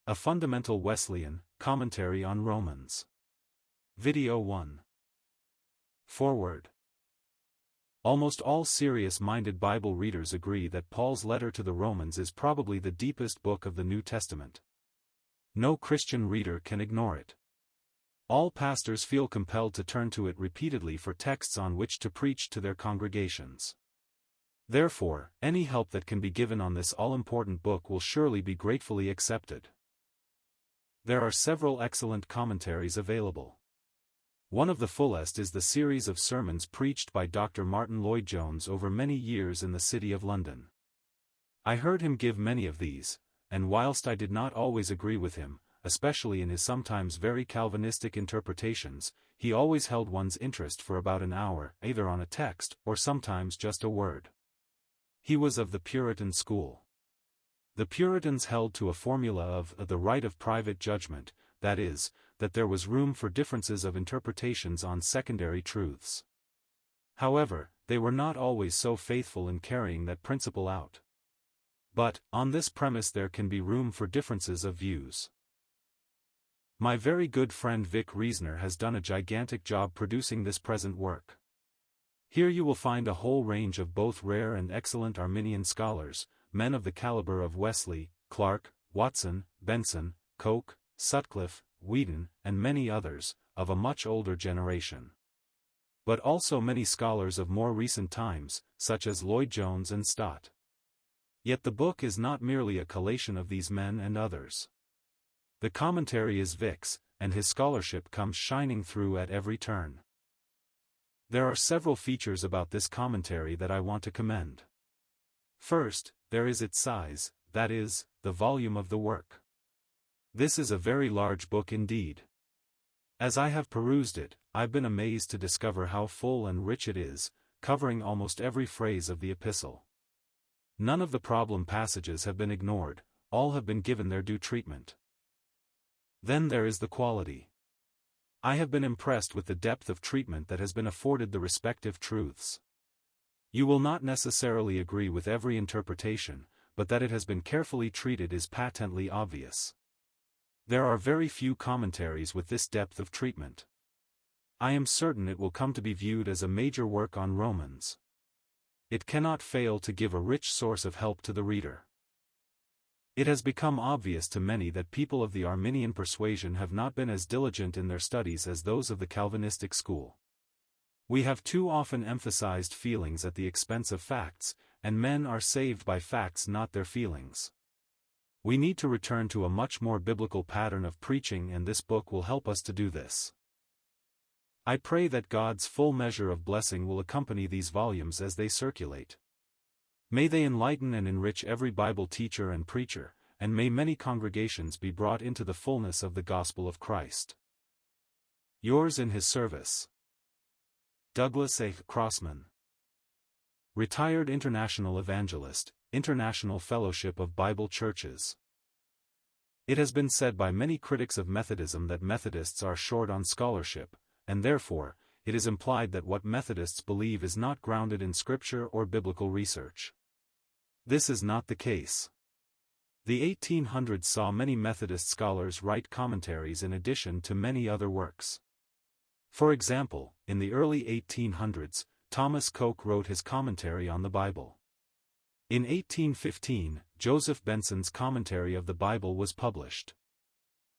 A Fundamental Wesleyan Commentary on Romans. Video 1. Foreword. Almost all serious-minded Bible readers agree that Paul's letter to the Romans is probably the deepest book of the New Testament. No Christian reader can ignore it. All pastors feel compelled to turn to it repeatedly for texts on which to preach to their congregations. Therefore, any help that can be given on this all-important book will surely be gratefully accepted. There are several excellent commentaries available. One of the fullest is the series of sermons preached by Dr. Martin Lloyd-Jones over many years in the City of London. I heard him give many of these, and whilst I did not always agree with him, especially in his sometimes very Calvinistic interpretations, he always held one's interest for about an hour, either on a text or sometimes just a word. He was of the Puritan school. The Puritans held to a formula of the right of private judgment, that is, that there was room for differences of interpretations on secondary truths. However, they were not always so faithful in carrying that principle out. But, on this premise there can be room for differences of views. My very good friend Vic Reasoner has done a gigantic job producing this present work. Here you will find a whole range of both rare and excellent Arminian scholars, men of the caliber of Wesley, Clarke, Watson, Benson, Coke, Sutcliffe, Whedon, and many others, of a much older generation. But also many scholars of more recent times, such as Lloyd-Jones and Stott. Yet the book is not merely a collation of these men and others. The commentary is Vic's, and his scholarship comes shining through at every turn. There are several features about this commentary that I want to commend. First, there is its size, that is, the volume of the work. This is a very large book indeed. As I have perused it, I've been amazed to discover how full and rich it is, covering almost every phrase of the epistle. None of the problem passages have been ignored, all have been given their due treatment. Then there is the quality. I have been impressed with the depth of treatment that has been afforded the respective truths. You will not necessarily agree with every interpretation, but that it has been carefully treated is patently obvious. There are very few commentaries with this depth of treatment. I am certain it will come to be viewed as a major work on Romans. It cannot fail to give a rich source of help to the reader. It has become obvious to many that people of the Arminian persuasion have not been as diligent in their studies as those of the Calvinistic school. We have too often emphasized feelings at the expense of facts, and men are saved by facts, not their feelings. We need to return to a much more biblical pattern of preaching, and this book will help us to do this. I pray that God's full measure of blessing will accompany these volumes as they circulate. May they enlighten and enrich every Bible teacher and preacher, and may many congregations be brought into the fullness of the gospel of Christ. Yours in his service, Douglas A. Crossman. Retired International Evangelist, International Fellowship of Bible Churches. It has been said by many critics of Methodism that Methodists are short on scholarship, and therefore, it is implied that what Methodists believe is not grounded in Scripture or biblical research. This is not the case. The 1800s saw many Methodist scholars write commentaries in addition to many other works. For example, in the early 1800s, Thomas Coke wrote his commentary on the Bible. In 1815, Joseph Benson's commentary of the Bible was published.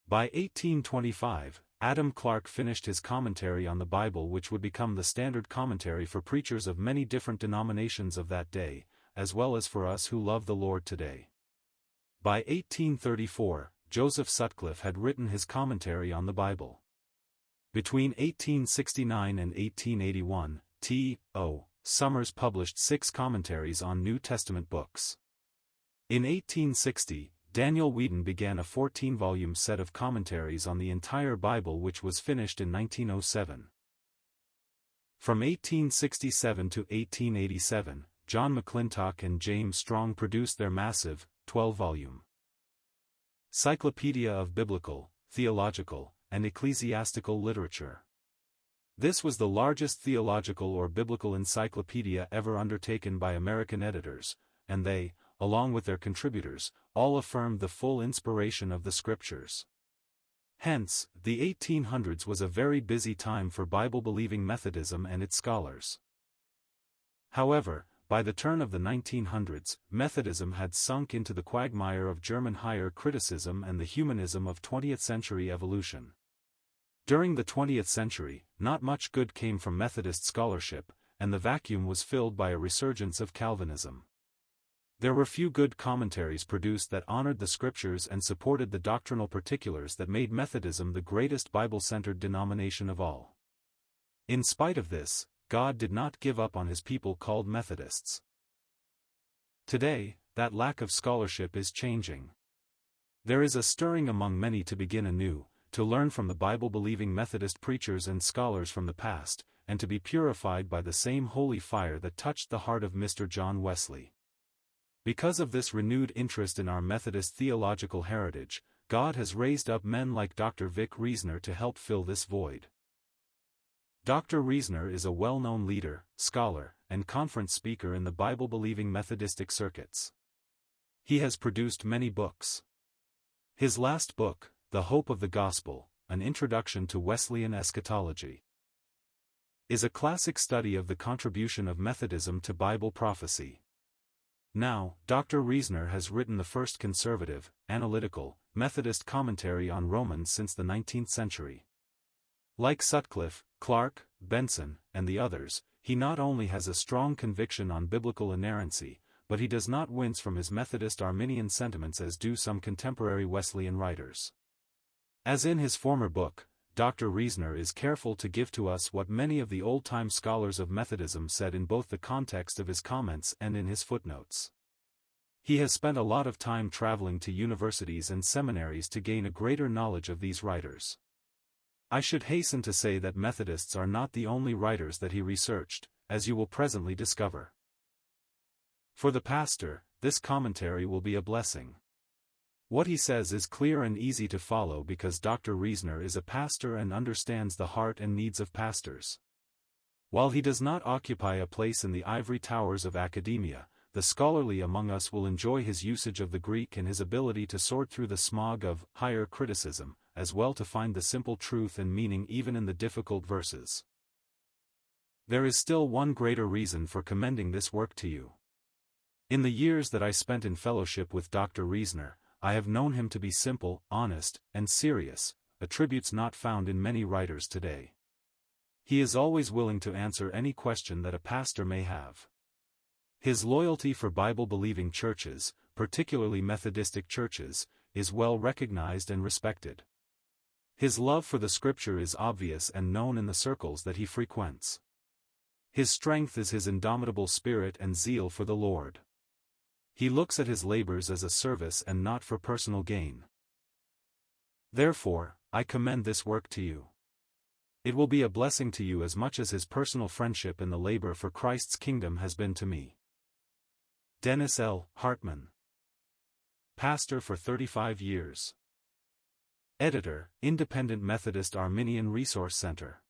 By 1825, Adam Clarke finished his commentary on the Bible, which would become the standard commentary for preachers of many different denominations of that day, as well as for us who love the Lord today. By 1834, Joseph Sutcliffe had written his commentary on the Bible. Between 1869 and 1881, T.O. Summers published 6 commentaries on New Testament books. In 1860, Daniel Whedon began a 14-volume set of commentaries on the entire Bible, which was finished in 1907. From 1867 to 1887, John McClintock and James Strong produced their massive, 12-volume Cyclopedia of Biblical, Theological, and Ecclesiastical Literature. This was the largest theological or biblical encyclopedia ever undertaken by American editors, and they, along with their contributors, all affirmed the full inspiration of the Scriptures. Hence, the 1800s was a very busy time for Bible-believing Methodism and its scholars. However, by the turn of the 1900s, Methodism had sunk into the quagmire of German higher criticism and the humanism of 20th-century evolution. During the 20th century, not much good came from Methodist scholarship, and the vacuum was filled by a resurgence of Calvinism. There were few good commentaries produced that honored the Scriptures and supported the doctrinal particulars that made Methodism the greatest Bible-centered denomination of all. In spite of this, God did not give up on his people called Methodists. Today, that lack of scholarship is changing. There is a stirring among many to begin anew, to learn from the Bible-believing Methodist preachers and scholars from the past, and to be purified by the same holy fire that touched the heart of Mr. John Wesley. Because of this renewed interest in our Methodist theological heritage, God has raised up men like Dr. Vic Reasoner to help fill this void. Dr. Reasoner is a well-known leader, scholar, and conference speaker in the Bible-believing Methodistic circuits. He has produced many books. His last book, The Hope of the Gospel, An Introduction to Wesleyan Eschatology, is a classic study of the contribution of Methodism to Bible prophecy. Now, Dr. Reasoner has written the first conservative, analytical, Methodist commentary on Romans since the 19th century. Like Sutcliffe, Clark, Benson, and the others, he not only has a strong conviction on biblical inerrancy, but he does not wince from his Methodist Arminian sentiments as do some contemporary Wesleyan writers. As in his former book, Dr. Reasoner is careful to give to us what many of the old-time scholars of Methodism said in both the context of his comments and in his footnotes. He has spent a lot of time traveling to universities and seminaries to gain a greater knowledge of these writers. I should hasten to say that Methodists are not the only writers that he researched, as you will presently discover. For the pastor, this commentary will be a blessing. What he says is clear and easy to follow because Dr. Reasoner is a pastor and understands the heart and needs of pastors. While he does not occupy a place in the ivory towers of academia, the scholarly among us will enjoy his usage of the Greek and his ability to sort through the smog of higher criticism, as well to find the simple truth and meaning even in the difficult verses. There is still one greater reason for commending this work to you. In the years that I spent in fellowship with Dr. Reasoner, I have known him to be simple, honest, and serious, attributes not found in many writers today. He is always willing to answer any question that a pastor may have. His loyalty for Bible-believing churches, particularly Methodistic churches, is well recognized and respected. His love for the Scripture is obvious and known in the circles that he frequents. His strength is his indomitable spirit and zeal for the Lord. He looks at his labors as a service and not for personal gain. Therefore, I commend this work to you. It will be a blessing to you as much as his personal friendship in the labor for Christ's kingdom has been to me. Dennis L. Hartman. Pastor for 35 years. Editor, Independent Methodist Arminian Resource Center.